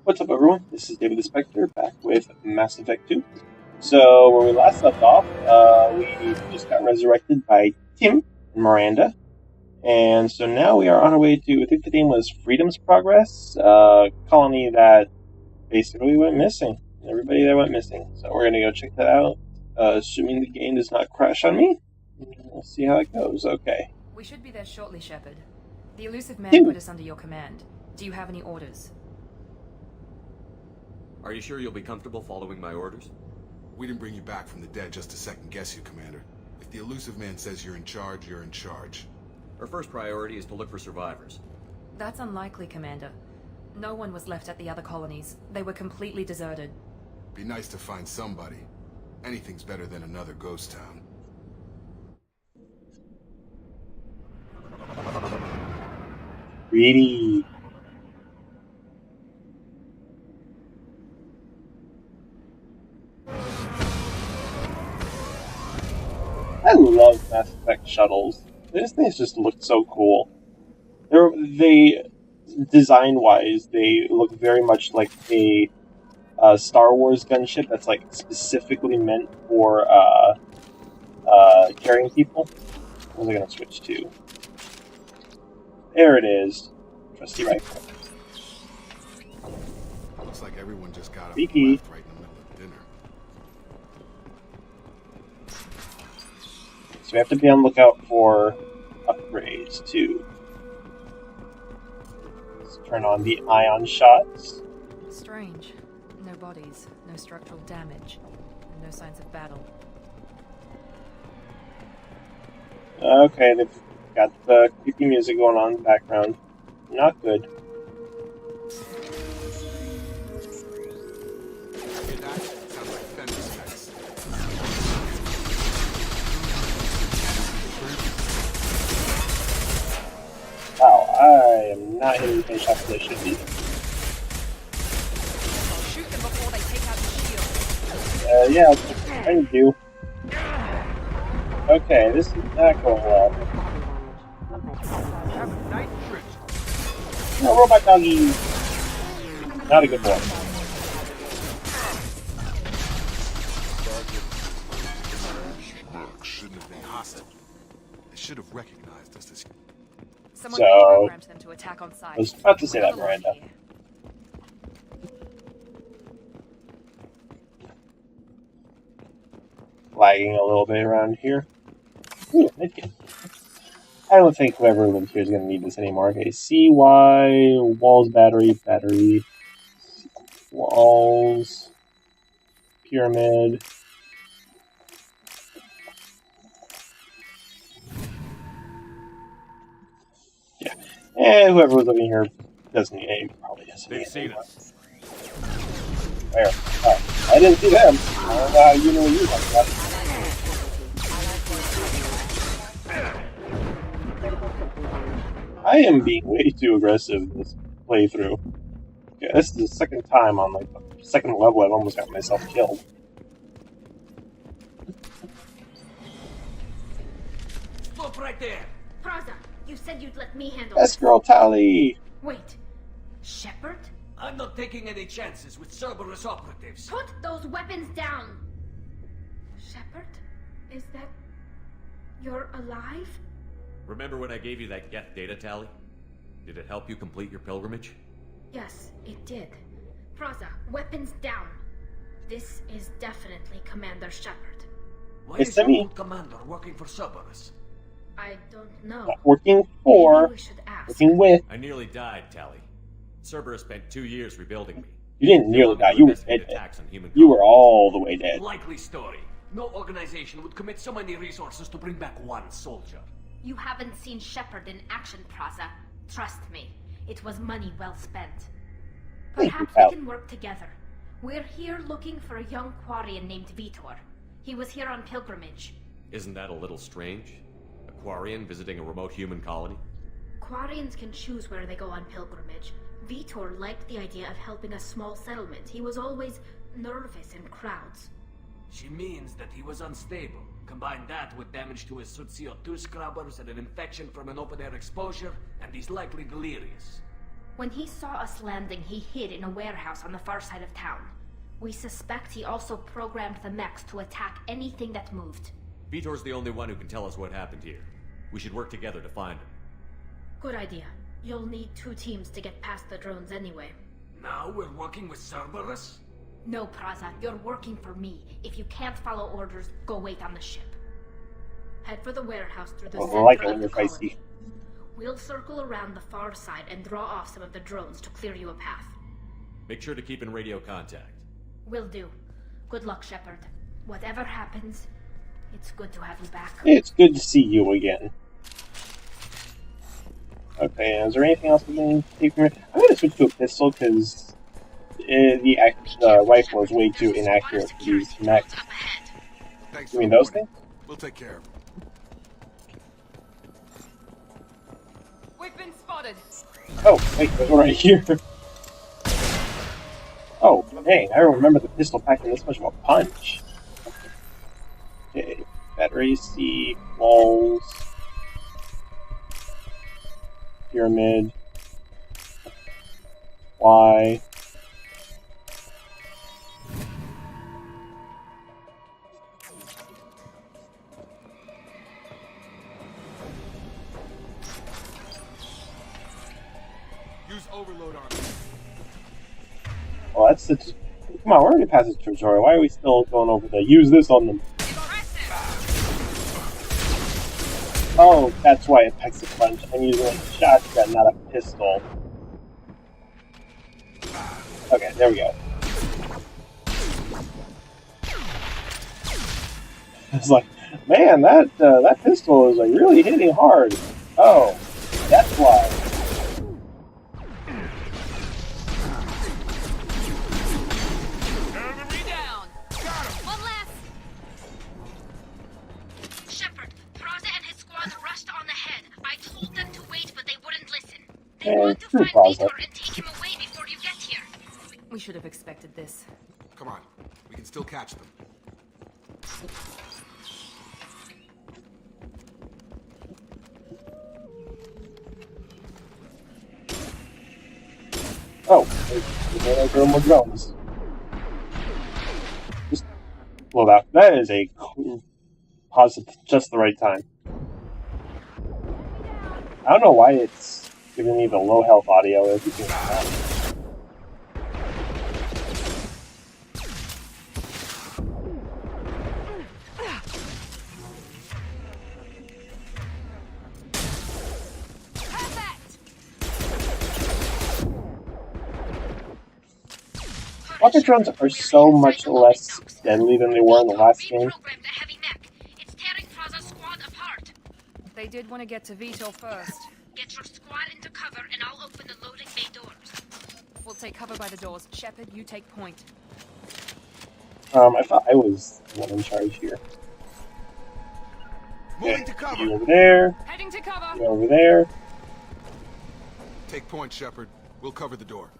What's up, everyone? This is David the Spectre back with Mass Effect 2. So, when we last left off, we just got resurrected by Tim and Miranda. And so now we are on our way to, I think the name was Freedom's Progress, colony that basically went missing. Everybody that went missing. So we're going to go check that out, assuming the game does not crash on me. We'll see how it goes. Okay. We should be there shortly, Shepard. The elusive man Tim. put us under your command. Do you have any orders? Are you sure you'll be comfortable following my orders? We didn't bring you back from the dead just to second guess you, Commander. If the elusive man says you're in charge, you're in charge. Our first priority is to look for survivors. That's unlikely, Commander. No one was left at the other colonies. They were completely deserted. Be nice to find somebody. Anything's better than another ghost town. Really? I love Mass Effect shuttles. These things just look so cool. They design-wise, they look very much like a Star Wars gunship that's like specifically meant for carrying people. What was I gonna switch to? There it is. Trusty rifle. Looks like everyone just got up Beaky. and left right in the middle of dinner. So we have to be on the lookout for upgrades too. Let's turn on the ion shots. Strange. No bodies, no structural damage, and no signs of battle. Okay, they've got the creepy music going on in the background. Not good. Hear that? Sounds like fender specs. Wow, I am not hitting the shots that I should be. Shoot them before they take out the shield. Yeah, thank you. Okay, this is not going well. No, robot doggy! Not a good one. Shouldn't have been hostile. They should have recognized us as... Someone So- reprogrammed them to attack on sight. I was about to say that, Miranda. Lagging a little bit around here. Ooh, medkit. I don't think whoever lives here is going to need this anymore. Okay, CY, walls, battery, walls, pyramid. Yeah, and whoever was living here doesn't need any, probably doesn't need any more. Where? Oh, I didn't see them. I don't know how you know you like that. I am being way too aggressive this playthrough. Okay, this is the second time on like the second level I've almost got myself killed. Stop right there! Praza, you said you'd let me handle Best this. girl Tali! Wait. Shepard? I'm not taking any chances with Cerberus operatives. Put those weapons down! Shepard? Is that... You're alive? Remember when I gave you that Geth data tally? Did it help you complete your pilgrimage? Yes, it did. Praza, weapons down. This is definitely Commander Shepard. Why It's is your me. old commander working for Cerberus? I don't know. Not working Maybe for, we should ask. working with. I nearly died, Tali. Cerberus spent 2 years rebuilding me. You didn't nearly die, you were dead. Attacks on human You were colonies. all the way dead. Likely story. No organization would commit so many resources to bring back one soldier. You haven't seen Shepard in action, Praza. Trust me, it was money well spent. Thank you, Perhaps pal. we can work together. We're here looking for a young Quarian named Vitor. He was here on pilgrimage. Isn't that a little strange? A Quarian visiting a remote human colony? Quarians can choose where they go on pilgrimage. Vitor liked the idea of helping a small settlement. He was always nervous in crowds. She means that he was unstable. Combine that with damage to his suit CO2 scrubbers and an infection from an open-air exposure, and he's likely delirious. When he saw us landing, he hid in a warehouse on the far side of town. We suspect he also programmed the mechs to attack anything that moved. Vitor's the only one who can tell us what happened here. We should work together to find him. Good idea. You'll need 2 teams to get past the drones anyway. Now we're working with Cerberus? No, Praza, you're working for me. If you can't follow orders, go wait on the ship. Head for the warehouse through the center of the colony. We'll circle around the far side and draw off some of the drones to clear you a path. Make sure to keep in radio contact. Will do. Good luck, Shepard. Whatever happens, it's good to have you back. It's good to see you again. Okay, is there anything else we can take from here? I'm going to switch to a pistol because the rifle is way too inaccurate for these mechs. Thanks. You mean those things? We'll take care of it. We've been spotted. Oh, wait, there's one right here. Oh, dang, I remember the pistol packing this much of a punch. Okay, battery C, walls, pyramid, Y. Use overload on it. Well, that's the... Come on, we're already past this tutorial. Why are we still going over the use this on them? Oh, that's why it packs a punch. I'm using a shotgun, not a pistol. Okay, there we go. It's like, man, that pistol is like really hitting hard. Oh, that's why. They want to find Vitor and take him away before you get here. We should have expected this. Come on, we can still catch them. Oh, there's more drones. Well, that is a pause at just the right time. I don't know why it's giving me the low health audio. Everything's down. Rocket drones are so much less deadly than they were in the last game. It's tearing Praza's squad apart. They did want to get to Vitor first. Get your squad into cover and I'll open the loading bay doors. We'll take cover by the doors. Shepard, you take point. I thought I was the one in charge here. Moving to cover. You over there. Heading to cover. You over there. Take point, Shepard. We'll cover the door.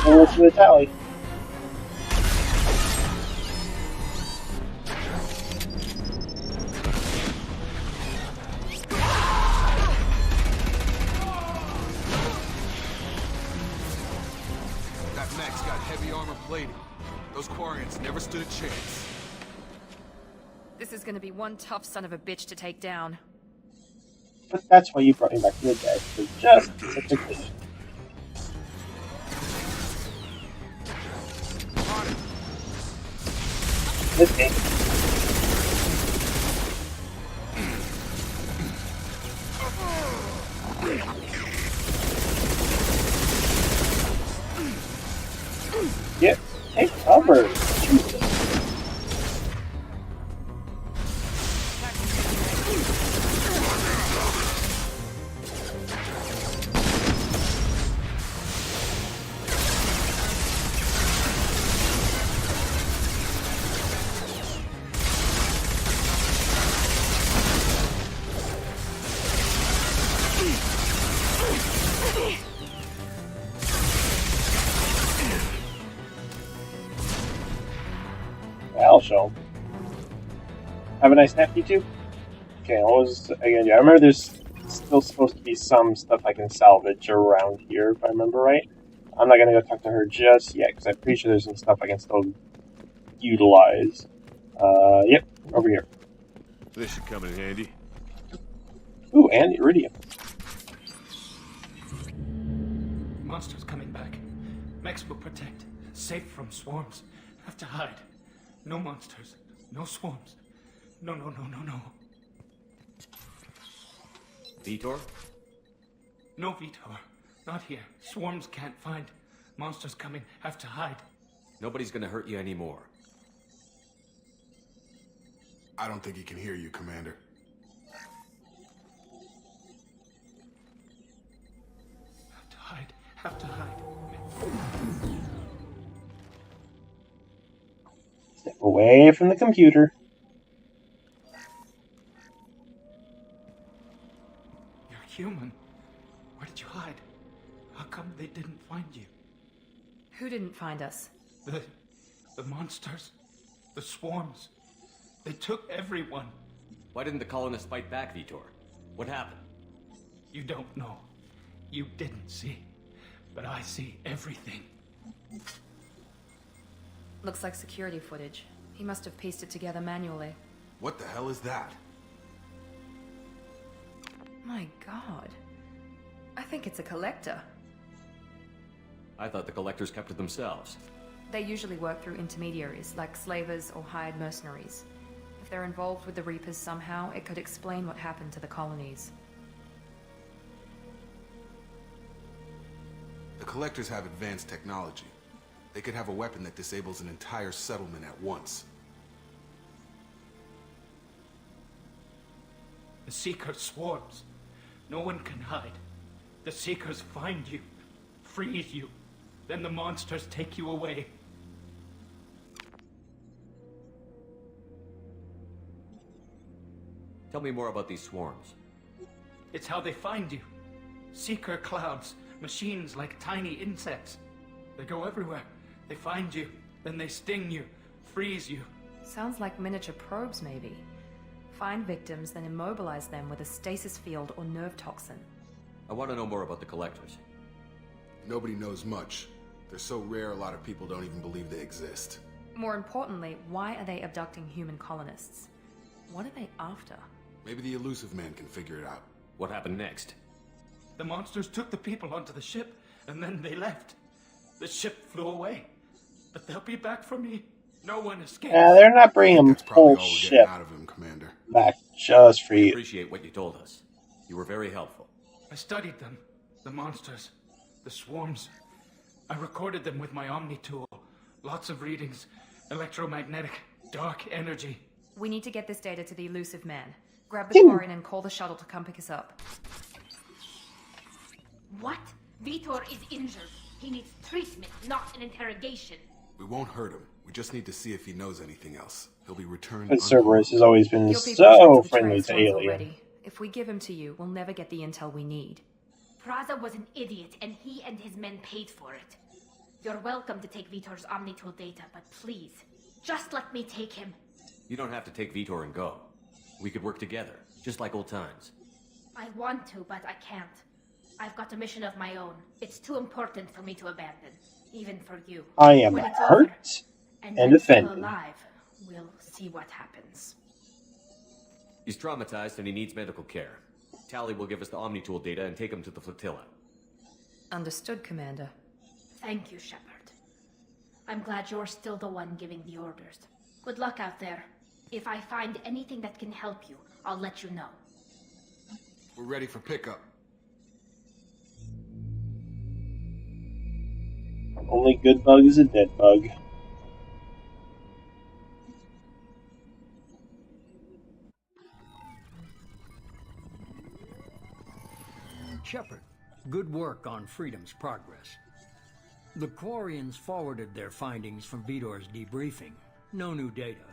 Over to the tally. That mech's got heavy armor plating. Those Quarians never stood a chance. This is gonna be one tough son of a bitch to take down. But that's why you brought me back to the dead. For just such a thing. This game. Get take cover. Jesus. I'll show him. Have a nice nap, you two. Okay, what was again? Yeah, I remember there's still supposed to be some stuff I can salvage around here, if I remember right. I'm not gonna go talk to her just yet because I'm pretty sure there's some stuff I can still utilize. Yep, over here. This should come in handy. Ooh, and iridium. Monsters coming back. Max will protect. Safe from swarms. Have to hide. No monsters. No swarms. No. Vitor? No, Vitor. Not here. Swarms can't find. Monsters coming. Have to hide. Nobody's gonna hurt you anymore. I don't think he can hear you, Commander. Have to hide. Have to hide. Step away from the computer. You're human. Where did you hide? How come they didn't find you? Who didn't find us? The monsters. The swarms. They took everyone. Why didn't the colonists fight back, Vitor? What happened? You don't know. You didn't see. But I see everything. Looks like security footage. He must have pieced it together manually. What the hell is that? My god. I think it's a collector. I thought the collectors kept it themselves. They usually work through intermediaries, like slavers or hired mercenaries. If they're involved with the Reapers somehow, it could explain what happened to the colonies. The collectors have advanced technology. They could have a weapon that disables an entire settlement at once. The Seeker swarms. No one can hide. The Seekers find you, freeze you. Then the monsters take you away. Tell me more about these swarms. It's how they find you. Seeker clouds, machines like tiny insects. They go everywhere. They find you, then they sting you, freeze you. Sounds like miniature probes, maybe. Find victims, then immobilize them with a stasis field or nerve toxin. I want to know more about the collectors. Nobody knows much. They're so rare, a lot of people don't even believe they exist. More importantly, why are they abducting human colonists? What are they after? Maybe the elusive man can figure it out. What happened next? The monsters took the people onto the ship, and then they left. The ship flew away. But they'll be back for me. No one escapes. Yeah, they're not bringing That's probably whole all we're ship getting out of him, Commander. back just for I you. appreciate what you told us. You were very helpful. I studied them. The monsters. The swarms. I recorded them with my Omni tool. Lots of readings. Electromagnetic. Dark energy. We need to get this data to the elusive man. Grab the Quarian and call the shuttle to come pick us up. What? Vitor is injured. He needs treatment, not an interrogation. We won't hurt him. We just need to see if he knows anything else. He'll be returned. But Cerberus has always been Your people so tried to friendly betray to us once Alien. already. If we give him to you, we'll never get the intel we need. Praza was an idiot, and he and his men paid for it. You're welcome to take Vitor's Omnitool data, but please, just let me take him. You don't have to take Vitor and go. We could work together, just like old times. I want to, but I can't. I've got a mission of my own. It's too important for me to abandon, even for you. I am When it's hurt over, and when it's still offended. alive, we'll see what happens. He's traumatized and he needs medical care. Tali will give us the Omnitool data and take him to the flotilla. Understood, Commander. Thank you, Shepard. I'm glad you're still the one giving the orders. Good luck out there. If I find anything that can help you, I'll let you know. We're ready for pickup. Only good bug is a dead bug. Shepard, good work on Freedom's progress. The Quarians forwarded their findings from Vitor's debriefing. No new data,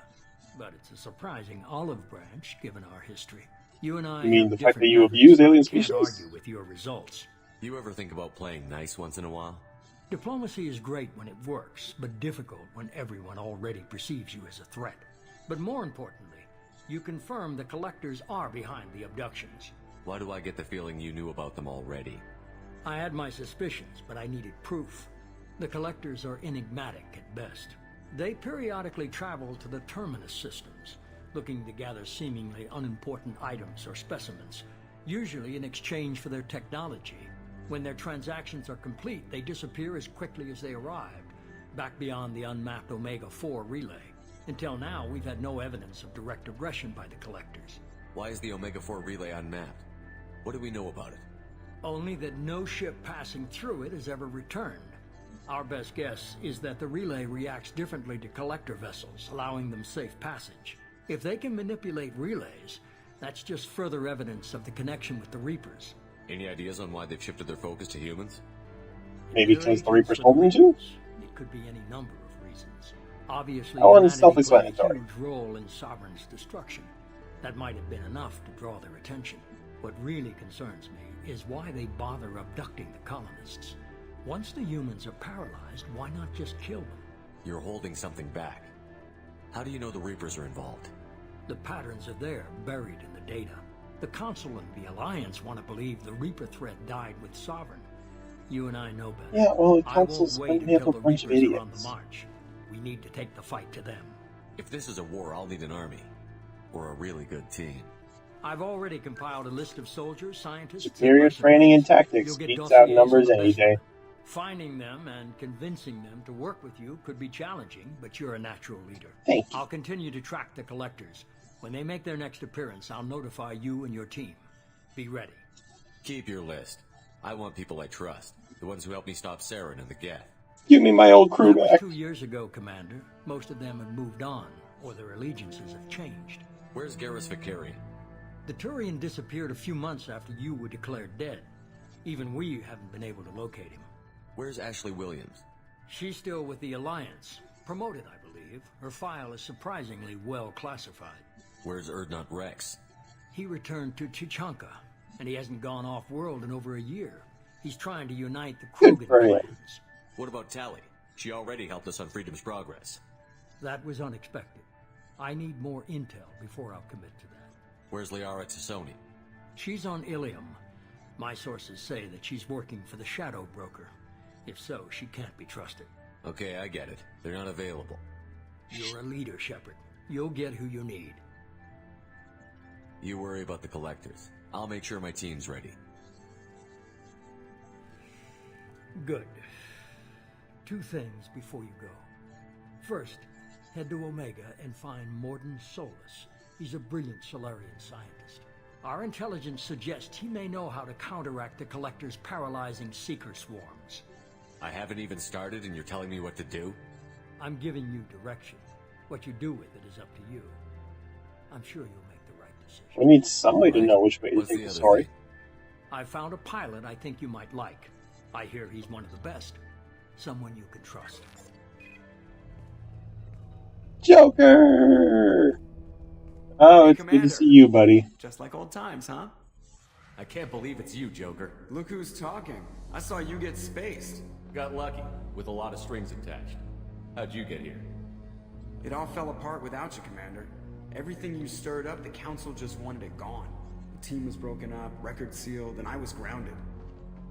but it's a surprising olive branch given our history. You and I You mean have the fact that different you methods, abuse but alien I can't species? argue with your results. You ever think about playing nice once in a while? Diplomacy is great when it works, but difficult when everyone already perceives you as a threat. But more importantly, you confirm the collectors are behind the abductions. Why do I get the feeling you knew about them already? I had my suspicions, but I needed proof. The collectors are enigmatic at best. They periodically travel to the terminus systems, looking to gather seemingly unimportant items or specimens, usually in exchange for their technology. When their transactions are complete, they disappear as quickly as they arrived, back beyond the unmapped Omega-4 relay. Until now, we've had no evidence of direct aggression by the collectors. Why is the Omega-4 relay unmapped? What do we know about it? Only that no ship passing through it has ever returned. Our best guess is that the relay reacts differently to collector vessels, allowing them safe passage. If they can manipulate relays, that's just further evidence of the connection with the Reapers. Any ideas on why they've shifted their focus to humans? Maybe because the Reapers told them to? It could be any number of reasons. Obviously, I want humanity played self-explanatory. a huge role in Sovereign's destruction. That might have been enough to draw their attention. What really concerns me is why they bother abducting the colonists. Once the humans are paralyzed, why not just kill them? You're holding something back. How do you know the Reapers are involved? The patterns are there, buried in the data. The Council and the Alliance want to believe the Reaper threat died with Sovereign. You and I know better. Yeah, well, the I won't Council's wait going to have a until the bunch of Reapers are on the idiots. march. We need to take the fight to them. If this is a war, I'll need an army. Or a really good team. I've already compiled a list of soldiers, scientists, and Superior training and mercenaries. tactics You'll get beats dossiers out numbers on the any best day. of them. Finding them and convincing them to work with you could be challenging, but you're a natural leader. Thank you. I'll continue to track the collectors. When they make their next appearance, I'll notify you and your team. Be ready. Keep your list. I want people I trust. The ones who helped me stop Saren and the Geth. Give me my old crew That was back. 2 years ago, Commander. Most of them have moved on, or their allegiances have changed. Where's Garrus Vicarian? The Turian disappeared a few months after you were declared dead. Even we haven't been able to locate him. Where's Ashley Williams? She's still with the Alliance. Promoted, I believe. Her file is surprisingly well classified. Where's Erdnot Rex? He returned to Chichanka, and he hasn't gone off-world in over a year. He's trying to unite the Good Krogan for him. clans. What about Tali? She already helped us on Freedom's Progress. That was unexpected. I need more intel before I'll commit to that. Where's Liara Tassoni? She's on Ilium. My sources say that she's working for the Shadow Broker. If so, she can't be trusted. Okay, I get it. They're not available. You're a leader, Shepard. You'll get who you need. You worry about the collectors. I'll make sure my team's ready. Good. 2 things before you go. First, head to Omega and find Morden Solus. He's a brilliant Solarian scientist. Our intelligence suggests he may know how to counteract the Collector's paralyzing Seeker swarms. I haven't even started and you're telling me what to do? I'm giving you direction. What you do with it is up to you. I'm sure you'll make the right decision. We need somebody to know which way to What's take the the other story. thing? I found a pilot I think you might like. I hear he's one of the best. Someone you can trust. Joker! Oh, it's good Commander. to see you, buddy. Just like old times, huh? I can't believe it's you, Joker. Look who's talking. I saw you get spaced. Got lucky, with a lot of strings attached. How'd you get here? It all fell apart without you, Commander. Everything you stirred up, the Council just wanted it gone. The team was broken up, record sealed, and I was grounded.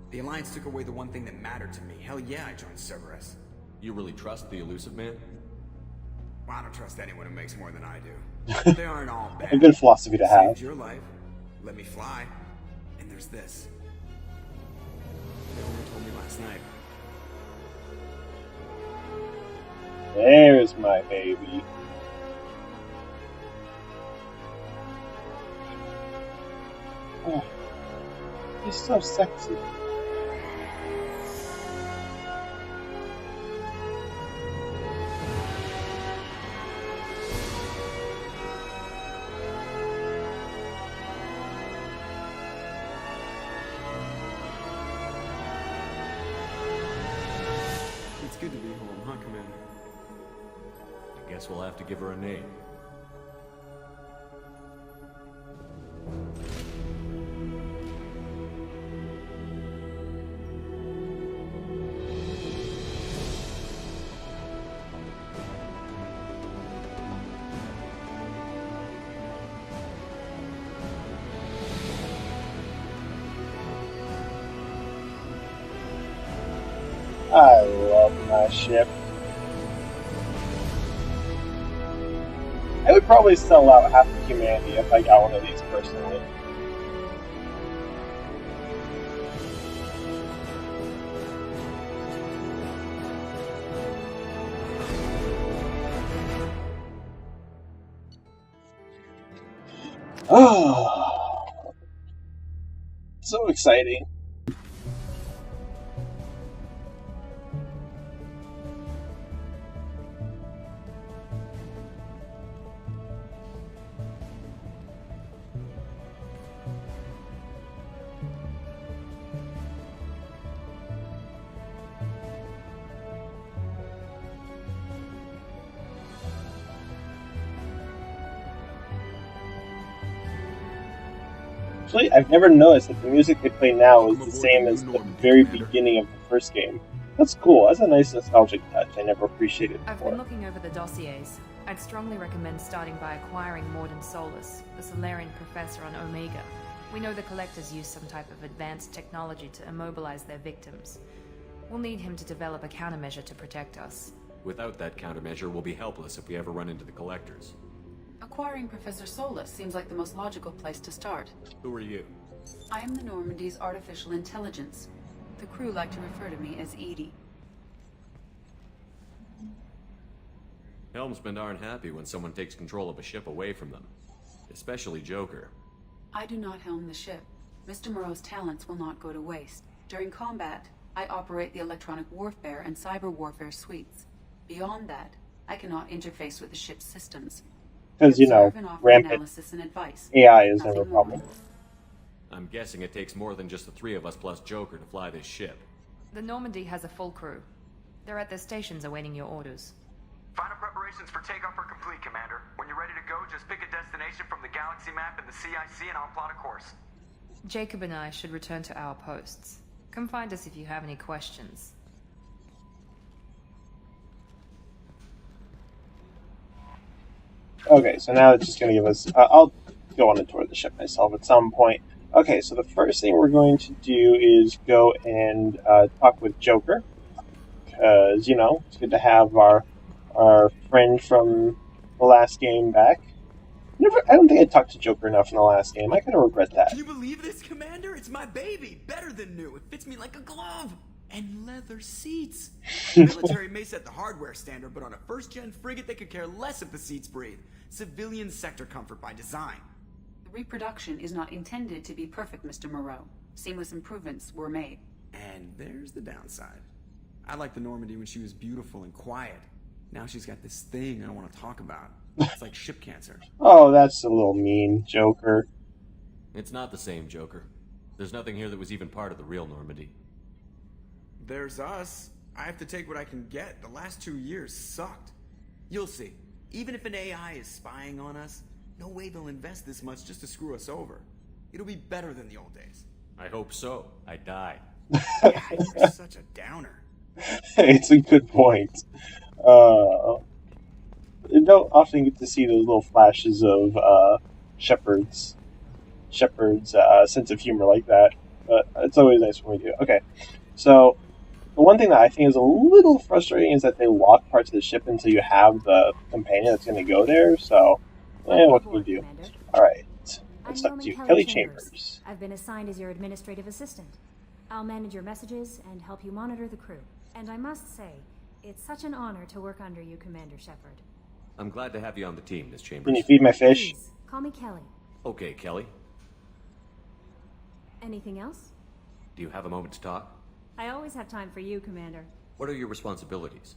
The Alliance took away the one thing that mattered to me. Hell yeah, I joined Cerberus. You really trust the elusive man? Well, I don't trust anyone who makes more than I do. They aren't all bad. A good philosophy to have. Saved your life, let me fly, and there's this. Everyone told me last night. There's my baby. Oh, he's so sexy. It's good to be home, huh, Commander? I guess we'll have to give her a name. I love my ship. I would probably sell out half of humanity if I got one of these personally. Oh, so exciting. Actually, I've never noticed that the music they play now is the same as the very beginning of the first game. That's cool. That's a nice nostalgic touch I never appreciated before. I've been looking over the dossiers. I'd strongly recommend starting by acquiring Morden Solus, the Solarian professor on Omega. We know the Collectors use some type of advanced technology to immobilize their victims. We'll need him to develop a countermeasure to protect us. Without that countermeasure, we'll be helpless if we ever run into the Collectors. Acquiring Professor Solus seems like the most logical place to start. Who are you? I am the Normandy's artificial intelligence. The crew like to refer to me as Edie. Helmsmen aren't happy when someone takes control of a ship away from them. Especially Joker. I do not helm the ship. Mr. Moreau's talents will not go to waste. During combat, I operate the electronic warfare and cyber warfare suites. Beyond that, I cannot interface with the ship's systems. Because, you know, rampant AI is never a problem. I'm guessing it takes more than just the three of us plus Joker to fly this ship. The Normandy has a full crew. They're at their stations awaiting your orders. Final preparations for takeoff are complete, Commander. When you're ready to go, just pick a destination from the galaxy map in the CIC and I'll plot a course. Jacob and I should return to our posts. Come find us if you have any questions. Okay, so now it's just going to give us... I'll go on a tour of the ship myself at some point. Okay, so the first thing we're going to do is go and talk with Joker. Because, you know, it's good to have our friend from the last game back. I don't think I talked to Joker enough in the last game. I kind of regret that. Can you believe this, Commander? It's my baby! Better than new. It fits me like a glove! And leather seats. The military may set the hardware standard, but on a first-gen frigate, they could care less if the seats breathe. Civilian sector comfort by design. The reproduction is not intended to be perfect, Mr. Moreau. Seamless improvements were made. And there's the downside. I liked the Normandy when she was beautiful and quiet. Now she's got this thing I don't want to talk about. It's like ship cancer. Oh, that's a little mean, Joker. It's not the same, Joker. There's nothing here that was even part of the real Normandy. There's us. I have to take what I can get. The last 2 years sucked. You'll see. Even if an AI is spying on us, no way they'll invest this much just to screw us over. It'll be better than the old days. I hope so. I died. Yeah, you're such a downer. It's a good point. You don't often get to see those little flashes of Shepard's sense of humor like that, but it's always nice when we do. Okay, so the one thing that I think is a little frustrating is that they lock parts of the ship until you have the companion that's going to go there. So, what can you do? All right, let's talk to Kelly Chambers. I've been assigned as your administrative assistant. I'll manage your messages and help you monitor the crew. And I must say, it's such an honor to work under you, Commander Shepard. I'm glad to have you on the team, Miss Chambers. Can you feed my fish? Please, call me Kelly. Okay, Kelly. Anything else? Do you have a moment to talk? I always have time for you, Commander. What are your responsibilities?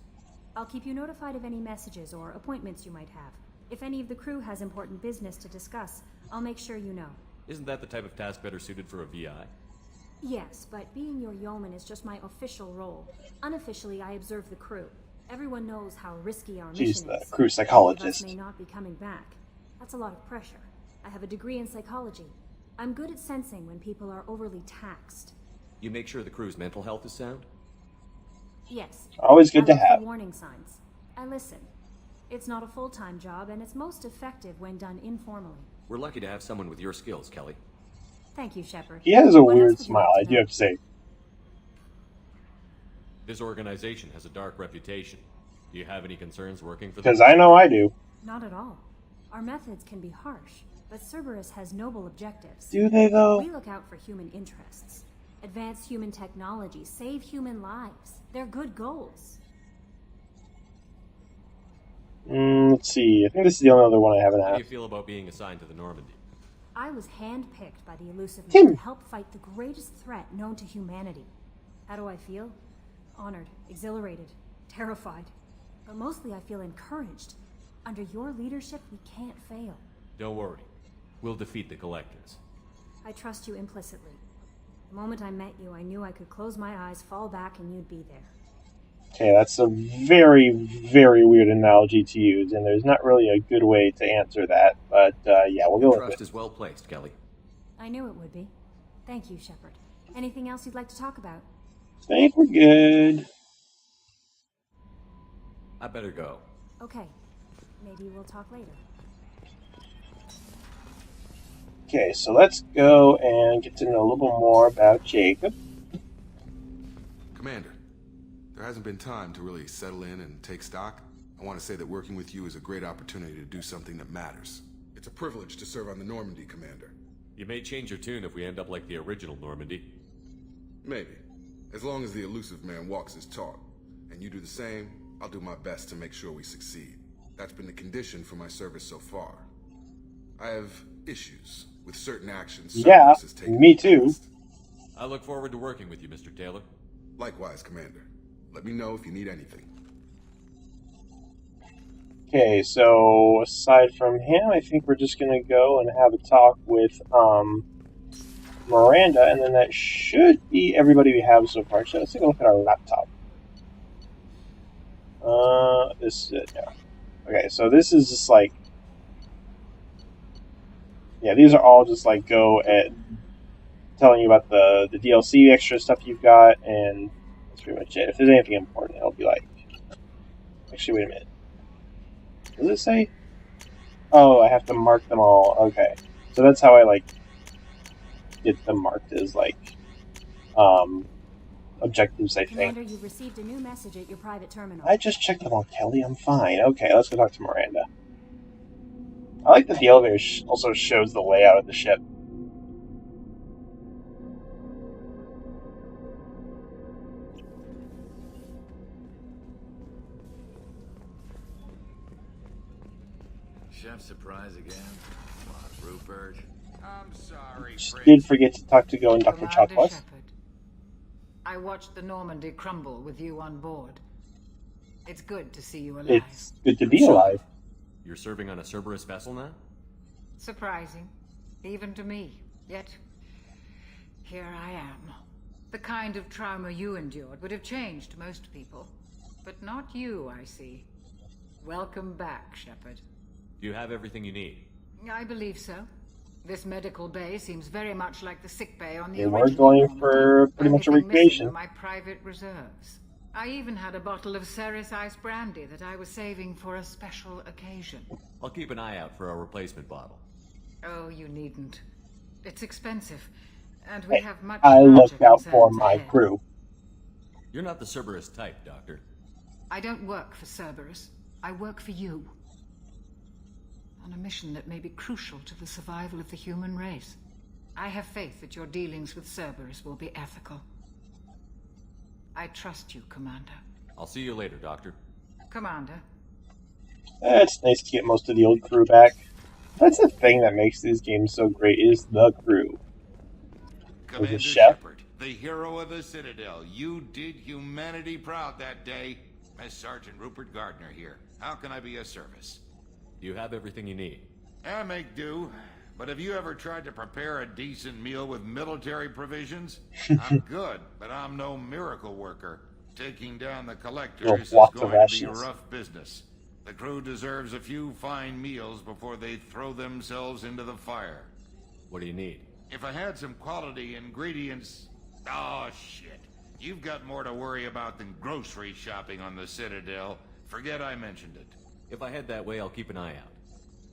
I'll keep you notified of any messages or appointments you might have. If any of the crew has important business to discuss, I'll make sure you know. Isn't that the type of task better suited for a VI? Yes, but being your yeoman is just my official role. Unofficially, I observe the crew. Everyone knows how risky our mission is. She's the crew psychologist. Some of us may not be coming back. That's a lot of pressure. I have a degree in psychology. I'm good at sensing when people are overly taxed. You make sure the crew's mental health is sound? Yes. Always good to I look have. for warning signs. I listen. It's not a full-time job, and it's most effective when done informally. We're lucky to have someone with your skills, Kelly. Thank you, Shepard. He has a weird smile, I do have to say. This organization has a dark reputation. Do you have any concerns working for them? Because I know I do. Not at all. Our methods can be harsh, but Cerberus has noble objectives. Do they, though? We look out for human interests. Advance human technology, save human lives. They're good goals. Let's see. I think this is the only other one I haven't How do asked. you feel about being assigned to the Normandy? I was handpicked by the elusive Tim. man to help fight the greatest threat known to humanity. How do I feel? Honored, exhilarated, terrified. But mostly I feel encouraged. Under your leadership, we can't fail. Don't worry. We'll defeat the Collectors. I trust you implicitly. The moment I met you, I knew I could close my eyes, fall back, and you'd be there. Okay, that's a very, very weird analogy to use, and there's not really a good way to answer that. But yeah, we'll go with Trust it. is well placed, Kelly. I knew it would be. Thank you, Shepard. Anything else you'd like to talk about? I think we're good. I better go. Okay. Maybe we'll talk later. Okay, so let's go and get to know a little bit more about Jacob. Commander, there hasn't been time to really settle in and take stock. I want to say that working with you is a great opportunity to do something that matters. It's a privilege to serve on the Normandy, Commander. You may change your tune if we end up like the original Normandy. Maybe. As long as the elusive man walks his talk, and you do the same, I'll do my best to make sure we succeed. That's been the condition for my service so far. I have issues with certain actions. Yeah, me too. I look forward to working with you, Mr. Taylor. Likewise, Commander. Let me know if you need anything. Okay, so aside from him, I think we're just gonna go and have a talk with Miranda, and then that should be everybody we have so far. So let's take a look at our laptop. This is it now. Okay, so this is just like, yeah, these are all just like go at telling you about the DLC extra stuff you've got, and that's pretty much it. If there's anything important, it'll be like, actually, wait a minute. Does it say? Oh, I have to mark them all. Okay, so that's how I like get them marked as like objectives, I think. Commander, you've received a new message at your private terminal. I just checked them all, Kelly. I'm fine. Okay, let's go talk to Miranda. I like that the elevator also shows the layout of the ship. Chef surprise again? Come on, Rupert. I'm sorry, Did forget to talk to Go and Dr. Chocolates. Shepard. I watched the Normandy crumble with you on board. It's good to see you alive. It's good to be alive. You're serving on a Cerberus vessel now? Surprising, even to me. Yet, here I am. The kind of trauma you endured would have changed most people. But not you, I see. Welcome back, Shepard. Do you have everything you need? I believe so. This medical bay seems very much like the sick bay on the They original were going Normandy. for pretty much a Only thing missing recreation. were my private reserves. I even had a bottle of Ceres Ice brandy that I was saving for a special occasion. I'll keep an eye out for a replacement bottle. Oh, you needn't. It's expensive, and we have much I larger looked out for concerns my ahead. crew. You're not the Cerberus type, Doctor. I don't work for Cerberus. I work for you. On a mission that may be crucial to the survival of the human race. I have faith that your dealings with Cerberus will be ethical. I trust you, Commander. I'll see you later, Doctor. Commander. It's nice to get most of the old crew back. That's the thing that makes these games so great, is the crew. There's Commander a chef. Shepard, the hero of the Citadel. You did humanity proud that day. As Sergeant Rupert Gardner here. How can I be of service? You have everything you need. I make do. But have you ever tried to prepare a decent meal with military provisions? I'm good, but I'm no miracle worker. Taking down the Collectors is lots going of to be rations. rough business. The crew deserves a few fine meals before they throw themselves into the fire. What do you need? If I had some quality ingredients... Oh, shit. You've got more to worry about than grocery shopping on the Citadel. Forget I mentioned it. If I head that way, I'll keep an eye out.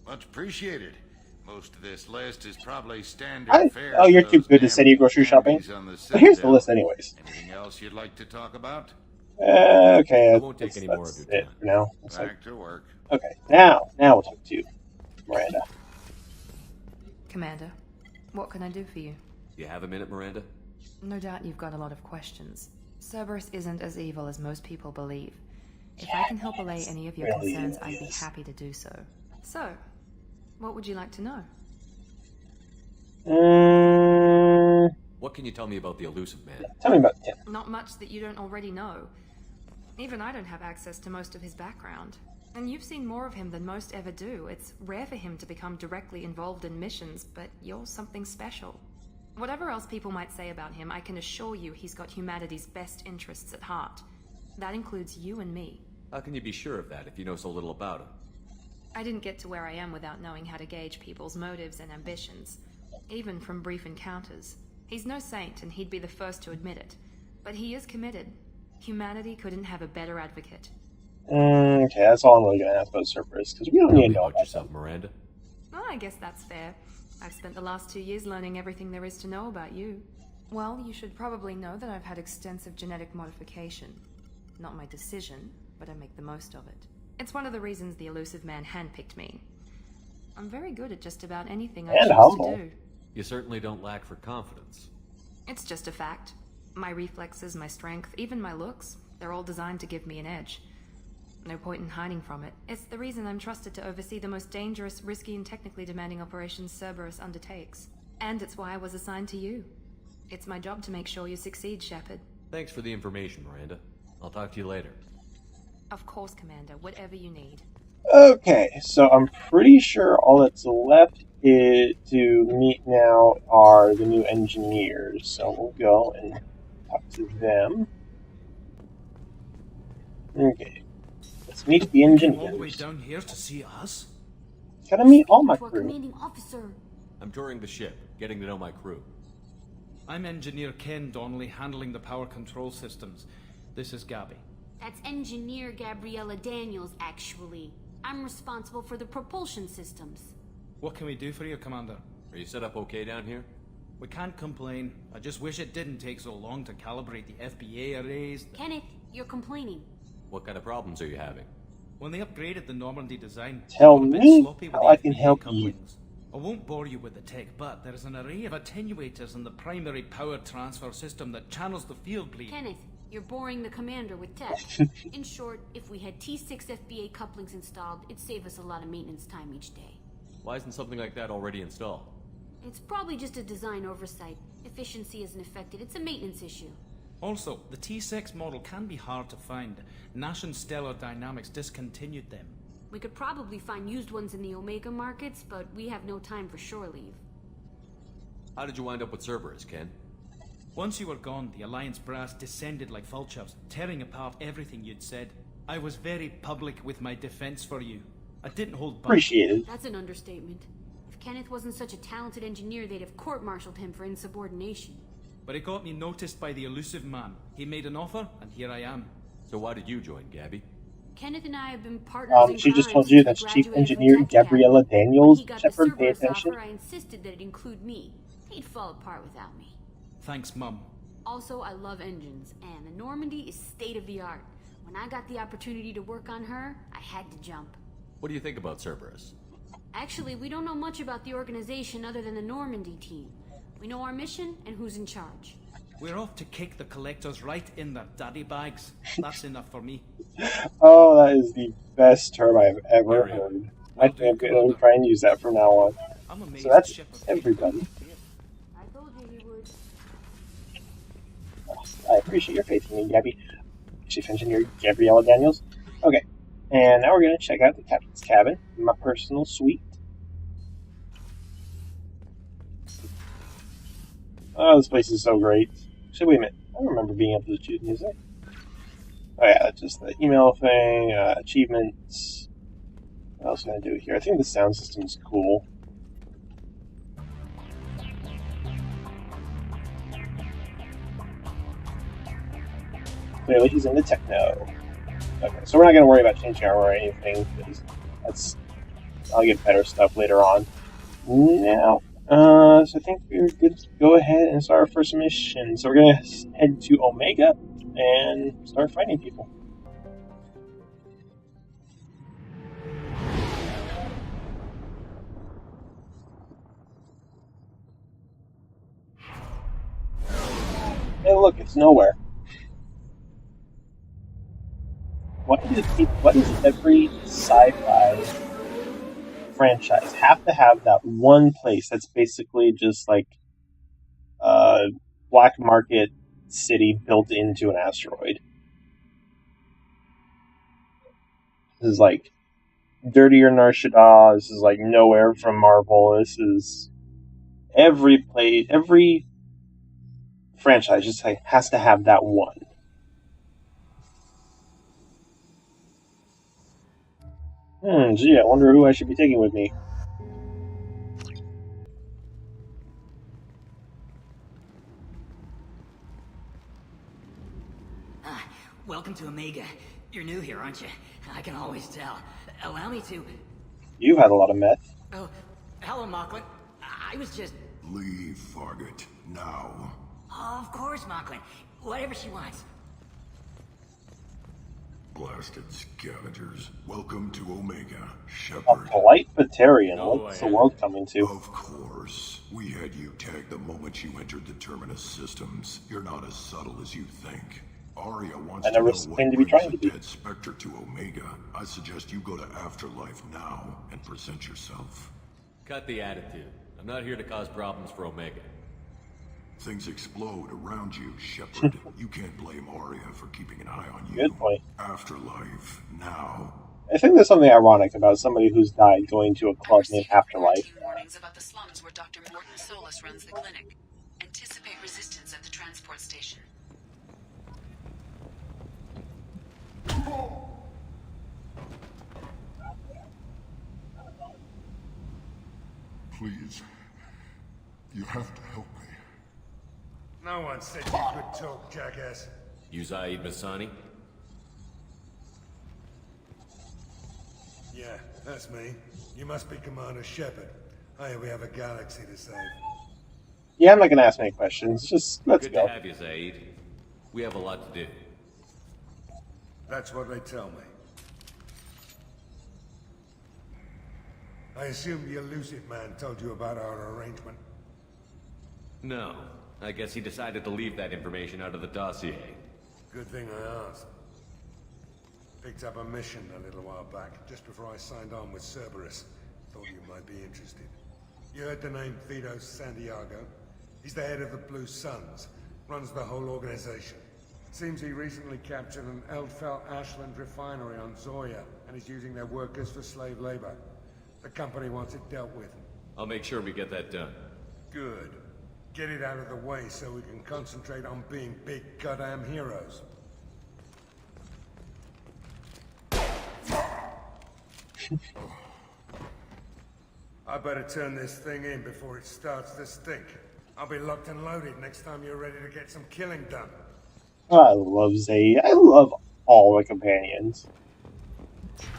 Much appreciated. Most of this list is probably standard fare. Oh, you're too good to send you grocery shopping? But here's the list anyways. Anything else you'd like to talk about? Okay, I won't take any more of your time. For now. Back to work. Okay, now we'll talk to Miranda. Commander, what can I do for you? You have a minute, Miranda? No doubt you've got a lot of questions. Cerberus isn't as evil as most people believe. If I can help allay any of your concerns, I'd be happy to do so. So, what would you like to know? What can you tell me about the elusive man? Tell me about him. Not much that you don't already know. Even I don't have access to most of his background. And you've seen more of him than most ever do. It's rare for him to become directly involved in missions, but you're something special. Whatever else people might say about him, I can assure you he's got humanity's best interests at heart. That includes you and me. How can you be sure of that if you know so little about him? I didn't get to where I am without knowing how to gauge people's motives and ambitions, even from brief encounters. He's no saint, and he'd be the first to admit it. But he is committed. Humanity couldn't have a better advocate. Okay, that's all I'm really going to ask about Cerberus, because we don't need to know about yourself, Miranda. Well, I guess that's fair. I've spent the last 2 years learning everything there is to know about you. Well, you should probably know that I've had extensive genetic modification. Not my decision, but I make the most of it. It's one of the reasons the elusive man handpicked me. I'm very good at just about anything I choose to do. You certainly don't lack for confidence. It's just a fact. My reflexes, my strength, even my looks, they're all designed to give me an edge. No point in hiding from it. It's the reason I'm trusted to oversee the most dangerous, risky, and technically demanding operations Cerberus undertakes. And it's why I was assigned to you. It's my job to make sure you succeed, Shepard. Thanks for the information, Miranda. I'll talk to you later. Of course, Commander. Whatever you need. Okay, so I'm pretty sure all that's left to meet now are the new engineers. So we'll go and talk to them. Okay. Let's meet the engineers. All the way down here to see us? Gotta meet all my crew. Commanding officer. I'm touring the ship, getting to know my crew. I'm Engineer Ken Donnelly, handling the power control systems. This is Gabby. That's Engineer Gabriella Daniels, actually. I'm responsible for the propulsion systems. What can we do for you, Commander? Are you set up okay down here? We can't complain. I just wish it didn't take so long to calibrate the FBA arrays. Kenneth, you're complaining. What kind of problems are you having? When they upgraded the Normandy design, tell me how I can help you. I won't bore you with the tech, but there is an array of attenuators in the primary power transfer system that channels the field bleed. Kenneth, you're boring the commander with tech. In short, if we had T6 FBA couplings installed, it'd save us a lot of maintenance time each day. Why isn't something like that already installed? It's probably just a design oversight. Efficiency isn't affected. It's a maintenance issue. Also, the T6 model can be hard to find. Nash and Stellar Dynamics discontinued them. We could probably find used ones in the Omega markets, but we have no time for shore leave. How did you wind up with Cerberus, Ken? Once you were gone, the Alliance brass descended like vultures, tearing apart everything you'd said. I was very public with my defense for you. I didn't hold back. Appreciate it. That's an understatement. If Kenneth wasn't such a talented engineer, they'd have court-martialed him for insubordination. But it got me noticed by the elusive man. He made an offer, and here I am. So why did you join, Gabby? Kenneth and I have been partners in she just crime told you since that's we Chief graduated from Engineer Tech Gabriella Academy. Daniels. When he got Shepard, the pay Cerberus attention. offer, I insisted that it include me. He'd fall apart without me. Thanks, Mum. Also, I love engines, and the Normandy is state-of-the-art. When I got the opportunity to work on her, I had to jump. What do you think about Cerberus? Actually, we don't know much about the organization other than the Normandy team. We know our mission and who's in charge. We're off to kick the collectors right in their daddy bags. That's enough for me. Oh, that is the best term I've ever heard. I think I'm going to try and use that from now on. So that's everybody. I told you he would. I appreciate your faith in me, Gabby. Chief Engineer Gabriella Daniels. Okay, and now we're going to check out the captain's cabin, my personal suite. Oh, this place is so great. Actually, wait a minute. I don't remember being able to choose music. Oh yeah, that's just the email thing, achievements. What else can I do here? I think the sound system is cool. Clearly he's into techno. Okay, so we're not going to worry about changing armor or anything, because I'll get better stuff later on. Now, so I think we're good to go ahead and start our first mission. So we're going to head to Omega, and start fighting people. Hey, look, it's nowhere. Why does every sci-fi franchise have to have that one place that's basically just like a black market city built into an asteroid? This is like dirtier Nar Shaddaa. This is like nowhere from Marvel. This is every franchise just has to have that one. Gee, I wonder who I should be taking with me. Welcome to Omega. You're new here, aren't you? I can always tell. Allow me to... You've had a lot of meth. Oh, hello, Mocklin. I was just... Leave, Fargate. Now. Oh, of course, Mocklin. Whatever she wants. Blasted scavengers. Welcome to Omega, A Shepard. polite Batarian. What's the world coming to? Of course. We had you tagged the moment you entered the Terminus systems. You're not as subtle as you think. Arya wants to know what brings a dead Spectre to Omega. I suggest you go to Afterlife now and present yourself. Cut the attitude. I'm not here to cause problems for Omega. Things explode around you, Shepard. You can't blame Arya for keeping an eye on you. Good point. Afterlife, now. I think there's something ironic about somebody who's died going to a club named Afterlife. Warnings about the slums where Dr. Morton Solus runs the clinic. Anticipate resistance at the transport station. Please. You have to help me. No one said you could talk, jackass. You Zaid Masani? Yeah, that's me. You must be Commander Shepard. Hey, we have a galaxy to save. Yeah, I'm not gonna ask any questions. Just let's Good go. to have you, Zaid. We have a lot to do. That's what they tell me. I assume the elusive man told you about our arrangement? No. I guess he decided to leave that information out of the dossier. Good thing I asked. Picked up a mission a little while back, just before I signed on with Cerberus. Thought you might be interested. You heard the name Vito Santiago? He's the head of the Blue Suns, runs the whole organization. Seems he recently captured an Eldfell Ashland refinery on Zoya, and is using their workers for slave labor. The company wants it dealt with. I'll make sure we get that done. Good. Get it out of the way so we can concentrate on being big goddamn heroes. I better turn this thing in before it starts to stink. I'll be locked and loaded next time you're ready to get some killing done. I love Zaid. I love all my companions.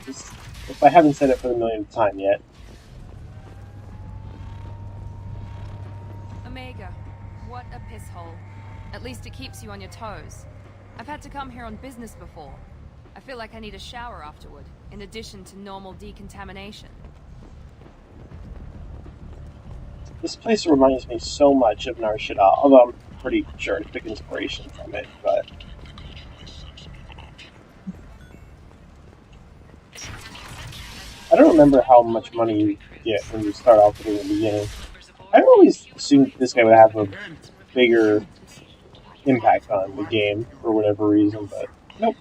If I haven't said it for the millionth time yet. Omega, what a piss hole. At least it keeps you on your toes. I've had to come here on business before. I feel like I need a shower afterward, in addition to normal decontamination. This place reminds me so much of Nar Shaddaa, although I'm pretty sure I took inspiration from it, but... I don't remember how much money you get when you start off in the beginning. I always assumed this guy would have a bigger impact on the game for whatever reason, but nope.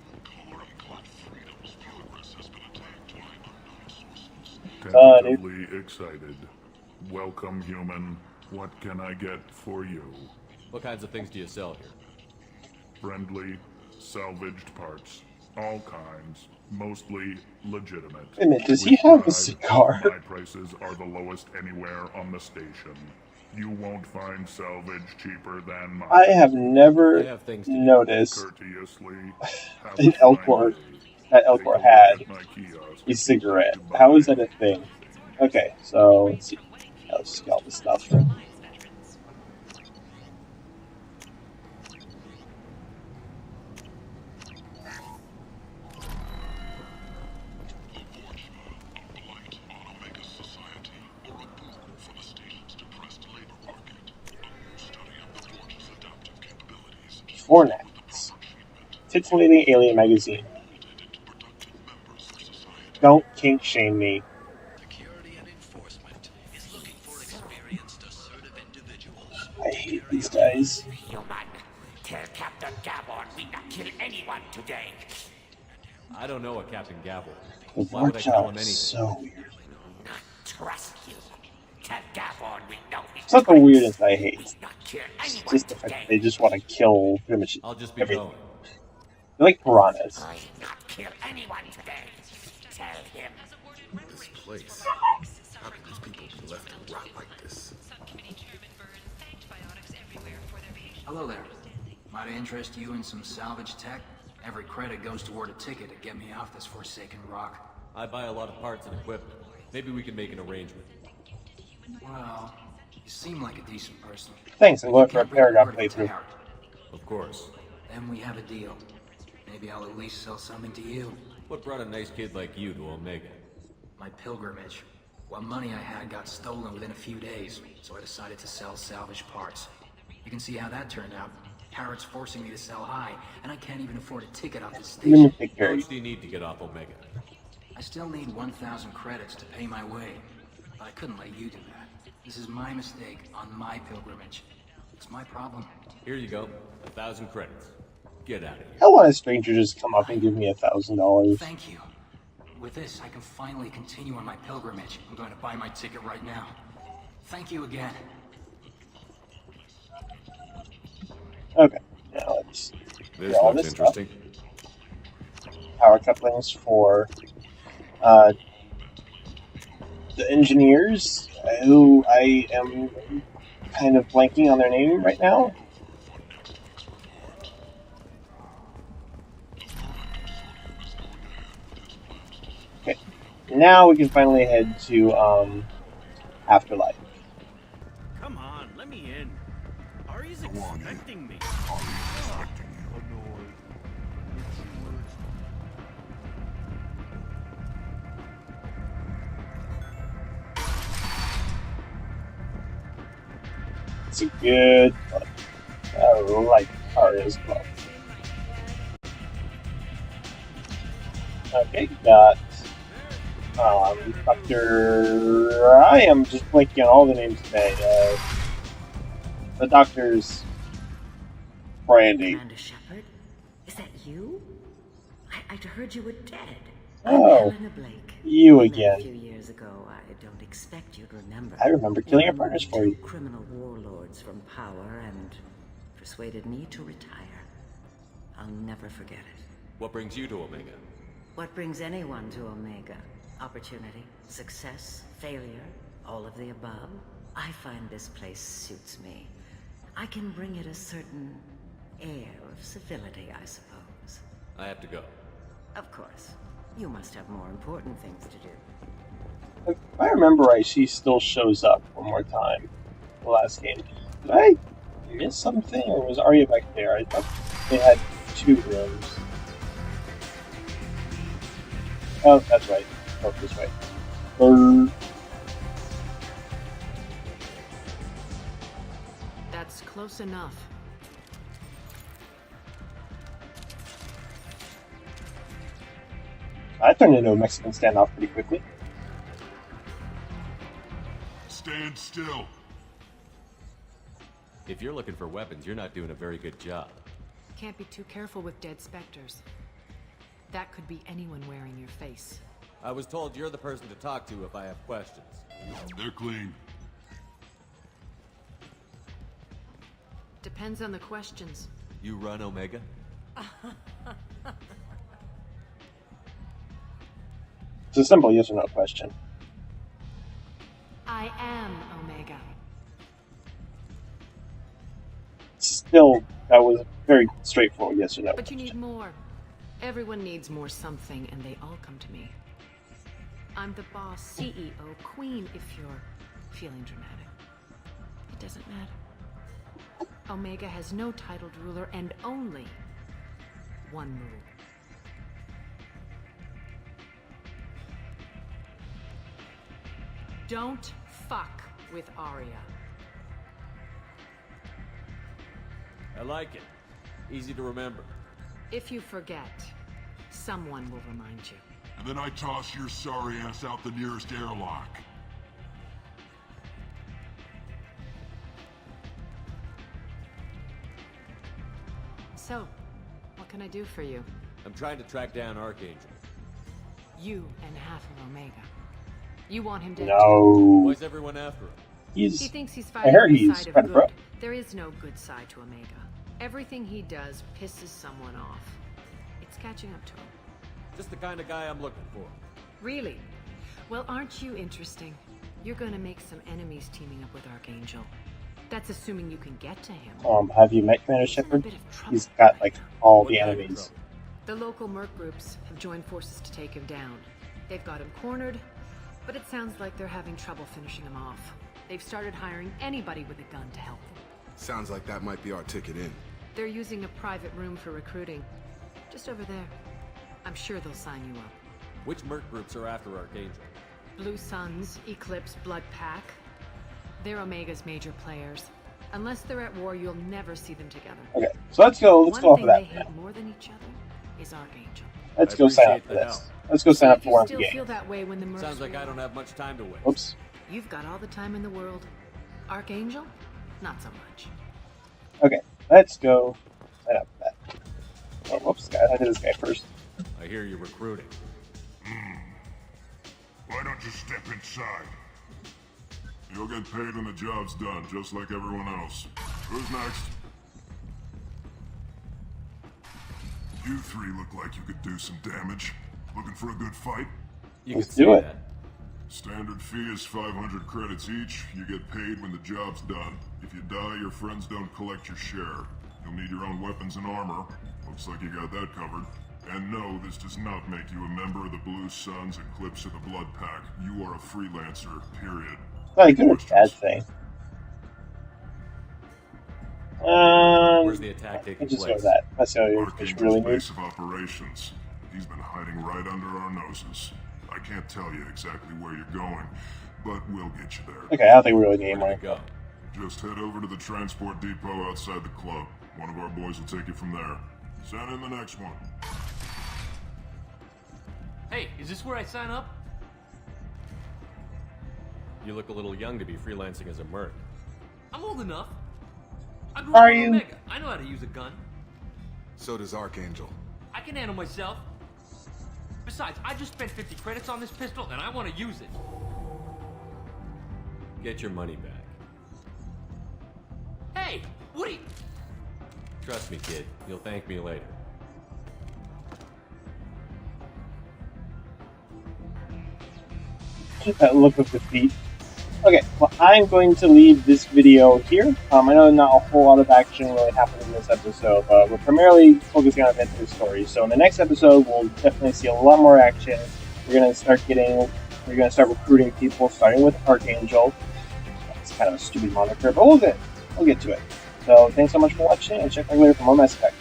Tentatively excited. Welcome, human. What can I get for you? What kinds of things do you sell here? Friendly, salvaged parts. All kinds. Mostly legitimate. Wait a minute, does he have a cigar? My prices are the lowest anywhere on the station. You won't find salvage cheaper than mine. I have never noticed that Elcor had a cigarette. How is that a thing? Okay, so let's see. Let's just get all this stuff. Fornax. Titillating alien magazine. Don't kink shame me. I hate these guys. Human, tell Captain Gavon we not kill anyone today. I don't know a Captain Gavel. The Why would I tell him workshop anything? is so weird. Not trust you. Tell Gavon we know his It's not the tricks. weirdness I hate. Not kill It's anyone just the fact today. that they just want to kill pretty much I'll just be everything. going. They're like piranhas. I not kill anyone today. Tell him. This place. How could these people be left to rot like this? Hello there. Might I interest you in some salvage tech? Every credit goes toward a ticket to get me off this forsaken rock. I buy a lot of parts and equipment. Maybe we can make an arrangement. Well, you seem like a decent person. Thanks, I'm going for a Can't bring paragraph word to playthrough. Harry. Of course. Then we have a deal. Maybe I'll at least sell something to you. What brought a nice kid like you to Omega? My pilgrimage. What money I had got stolen within a few days, so I decided to sell salvage parts. You can see how that turned out. Harrod's forcing me to sell high, and I can't even afford a ticket off this Let me station. take care How of much you. do you need to get off Omega? I still need 1,000 credits to pay my way, but I couldn't let you do that. This is my mistake on my pilgrimage. It's my problem. Here you go. 1,000 credits. Get out of here. I want a stranger just come up and give me $1,000. Thank you. With this, I can finally continue on my pilgrimage. I'm going to buy my ticket right now. Thank you again. Okay, now let's This get all looks this stuff. interesting. Power couplings for the engineers, who I am kind of blanking on their name right now. Okay, now we can finally head to Afterlife. Come on, let me in. Ari's expecting me. It's a good club. I like Arya's club. Okay, got Dr. I am just blanking on all the names today. The doctor's Brandy. Commander Shepard, is that you? I'd heard you were dead. Oh, I'm Helena Blake. you I met again. A few years ago, I don't expect you'd remember. I remember killing your You partners for removed you. 2 criminal warlords from power and persuaded me to retire. I'll never forget it. What brings you to Omega? What brings anyone to Omega? Opportunity, success, failure, all of the above. I find this place suits me. I can bring it a certain air of civility, I suppose. I have to go. Of course. You must have more important things to do. If I remember right, she still shows up one more time. The last game. Did I miss something, or was Arya back there? I thought they had 2 rooms. Oh, that's right. Oh, this way. That's close enough. I turned into a Mexican standoff pretty quickly. Stand still. If you're looking for weapons, you're not doing a very good job. Can't be too careful with dead specters. That could be anyone wearing your face. I was told you're the person to talk to if I have questions. They're clean. Depends on the questions. You run Omega? It's a simple yes or no question. I am Omega. Still, that was a very straightforward yes or no. But you need more. Everyone needs more something, and they all come to me. I'm the boss, CEO, queen, if you're feeling dramatic. It doesn't matter. Omega has no titled ruler and only one rule. Don't fuck with Arya. I like it. Easy to remember. If you forget, someone will remind you. And then I toss your sorry ass out the nearest airlock. So, what can I do for you? I'm trying to track down Archangel. You and half of Omega. You want him dead? No. Why's everyone after him? He He's. thinks he's I fighting heard the he's side of kind of pro. good. There is no good side to Omega. Everything he does pisses someone off. It's catching up to him. Just the kind of guy I'm looking for. Really? Well, aren't you interesting? You're gonna make some enemies teaming up with Archangel. That's assuming you can get to him. Have you met Commander Shepard? He's got like all the enemies. The local merc groups have joined forces to take him down. They've got him cornered, but it sounds like they're having trouble finishing him off. They've started hiring anybody with a gun to help them. Sounds like that might be our ticket in. They're using a private room for recruiting. Just over there. I'm sure they'll sign you up. Which merc groups are after Archangel? Blue Suns, Eclipse, Blood Pack. They're Omega's major players. Unless they're at war, you'll never see them together. Okay, so let's go off of that. One thing they hate more than each other is Archangel. Let's go sign up for this. Let's go sign up for one of the Still games. feel that way when the mercs Sounds like I don't have much time to waste. Oops. You've got all the time in the world. Archangel? Not so much. Okay, let's go sign up for that. Oh, whoops, guys, I did this guy first. I hear you're recruiting. Why don't you step inside? You'll get paid when the job's done, just like everyone else. Who's next? You three look like you could do some damage. Looking for a good fight? Let's do it. Standard fee is 500 credits each. You get paid when the job's done. If you die, your friends don't collect your share. You'll need your own weapons and armor. Looks like you got that covered. And no, this does not make you a member of the Blue Suns, Eclipse, or the Blood Pack. You are a freelancer, period. Not a good or bad thing. Where's the attack taking Let's just place? go with that. That's the only fish really Base needs. of operations. He's been hiding right under our noses. I can't tell you exactly where you're going, but we'll get you there. Okay, I don't think we really need Where one. do we go? Just head over to the transport depot outside the club. One of our boys will take you from there. Send in the next one. Hey, is this where I sign up? You look a little young to be freelancing as a merc. I'm old enough. I grew Are up in you? Omega. I know how to use a gun. So does Archangel. I can handle myself. Besides, I just spent 50 credits on this pistol, and I want to use it. Get your money back. Hey, what are you... Trust me, kid. You'll thank me later. That look of defeat. Okay, well, I'm going to leave this video here. I know not a whole lot of action really happened in this episode, but we're primarily focusing on adventure stories. So in the next episode, we'll definitely see a lot more action. We're going to start recruiting people, starting with Archangel. It's kind of a stupid moniker, but we'll get to it. So thanks so much for watching, and check back later for more Mass Effect.